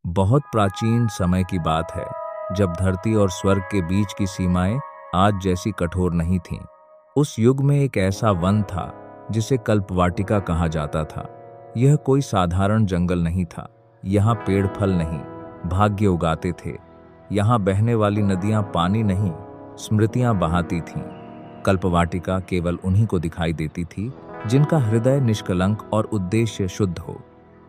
बहुत प्राचीन समय की बात है, जब धरती और स्वर्ग के बीच की सीमाएं आज जैसी कठोर नहीं थीं। उस युग में एक ऐसा वन था जिसे कल्पवाटिका कहा जाता था। यह कोई साधारण जंगल नहीं था। यहाँ पेड़ फल नहीं, भाग्य उगाते थे। यहाँ बहने वाली नदियाँ पानी नहीं, स्मृतियाँ बहाती थीं। कल्पवाटिका केवल उन्हीं को दिखाई देती थी जिनका हृदय निष्कलंक और उद्देश्य शुद्ध हो।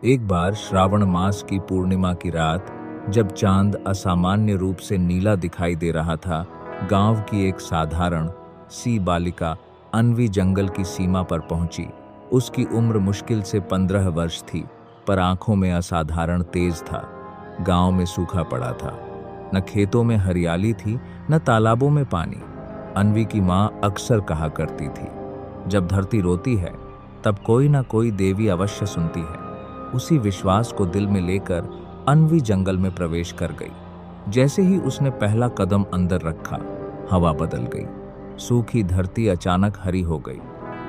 एक बार श्रावण मास की पूर्णिमा की रात, जब चांद असामान्य रूप से नीला दिखाई दे रहा था, गांव की एक साधारण सी बालिका अन्वी जंगल की सीमा पर पहुंची। उसकी उम्र मुश्किल से 15 वर्ष थी, पर आंखों में असाधारण तेज था। गांव में सूखा पड़ा था, न खेतों में हरियाली थी, न तालाबों में पानी। अन्वी की माँ अक्सर कहा करती थी, जब धरती रोती है तब कोई ना कोई देवी अवश्य सुनती है। उसी विश्वास को दिल में लेकर अन्वी जंगल में प्रवेश कर गई। जैसे ही उसने पहला कदम अंदर रखा, हवा बदल गई। सूखी धरती अचानक हरी हो गई,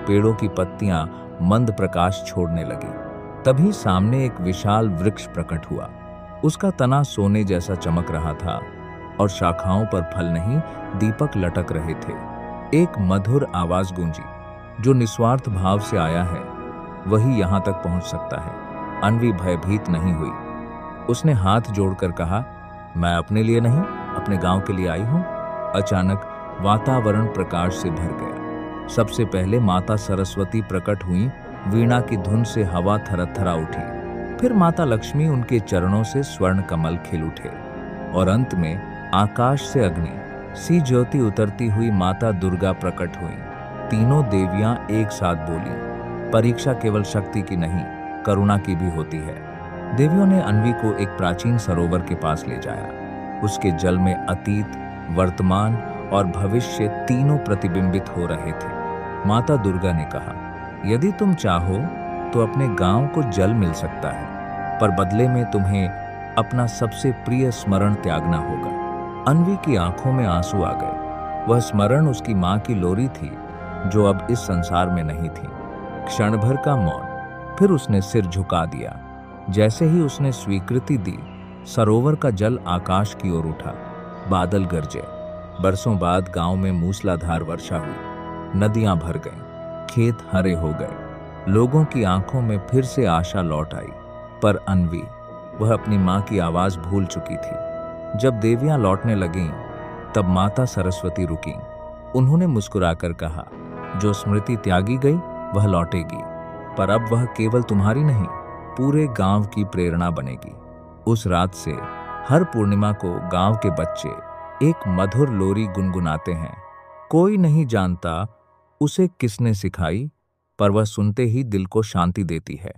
पेड़ों की पत्तियां मंद प्रकाश छोड़ने लगी। तभी सामने एक विशाल वृक्ष प्रकट हुआ। उसका तना सोने जैसा चमक रहा था और शाखाओं पर फल नहीं, दीपक लटक रहे थे। एक मधुर आवाज गूंजी, जो निस्वार्थ भाव से आया है वही यहां तक पहुंच सकता है। अन्वी भयभीत नहीं हुई। उसने हाथ जोड़कर कहा, मैं अपने लिए नहीं, अपने गांव के लिए आई हूं। अचानक वातावरण प्रकाश से भर गया। सबसे पहले माता सरस्वती प्रकट हुई। वीणा की धुन से हवा थरथरा उठी। फिर माता लक्ष्मी, उनके चरणों से स्वर्ण कमल खिल उठे। और अंत में आकाश से अग्नि सी ज्योति उतरती हुई माता दुर्गा प्रकट हुई। तीनों देवियां एक साथ बोली, परीक्षा केवल शक्ति की नहीं, करुणा की भी होती है। देवियों ने अन्वी को एक प्राचीन सरोवर के पास ले जाया। उसके जल में अतीत, वर्तमान और भविष्य तीनों प्रतिबिंबित हो रहे थे। माता दुर्गा ने कहा, यदि तुम चाहो तो अपने गांव को जल मिल सकता है, पर बदले में तुम्हें अपना सबसे प्रिय स्मरण त्यागना होगा। अन्वी की आंखों में आंसू आ गए। वह स्मरण उसकी मां की लोरी थी, जो अब इस संसार में नहीं थी। क्षण भर का मौन, फिर उसने सिर झुका दिया। जैसे ही उसने स्वीकृति दी, सरोवर का जल आकाश की ओर उठा। बादल गरजे। बरसों बाद गांव में मूसलाधार वर्षा हुई। नदियां भर गईं, खेत हरे हो गए। लोगों की आंखों में फिर से आशा लौट आई। पर अन्वी, वह अपनी मां की आवाज भूल चुकी थी। जब देवियां लौटने लगीं, तब माता सरस्वती रुकीं। उन्होंने मुस्कुराकर कहा, जो स्मृति त्यागी गई वह लौटेगी, पर अब वह केवल तुम्हारी नहीं, पूरे गांव की प्रेरणा बनेगी। उस रात से हर पूर्णिमा को गांव के बच्चे एक मधुर लोरी गुनगुनाते हैं। कोई नहीं जानता उसे किसने सिखाई, पर वह सुनते ही दिल को शांति देती है।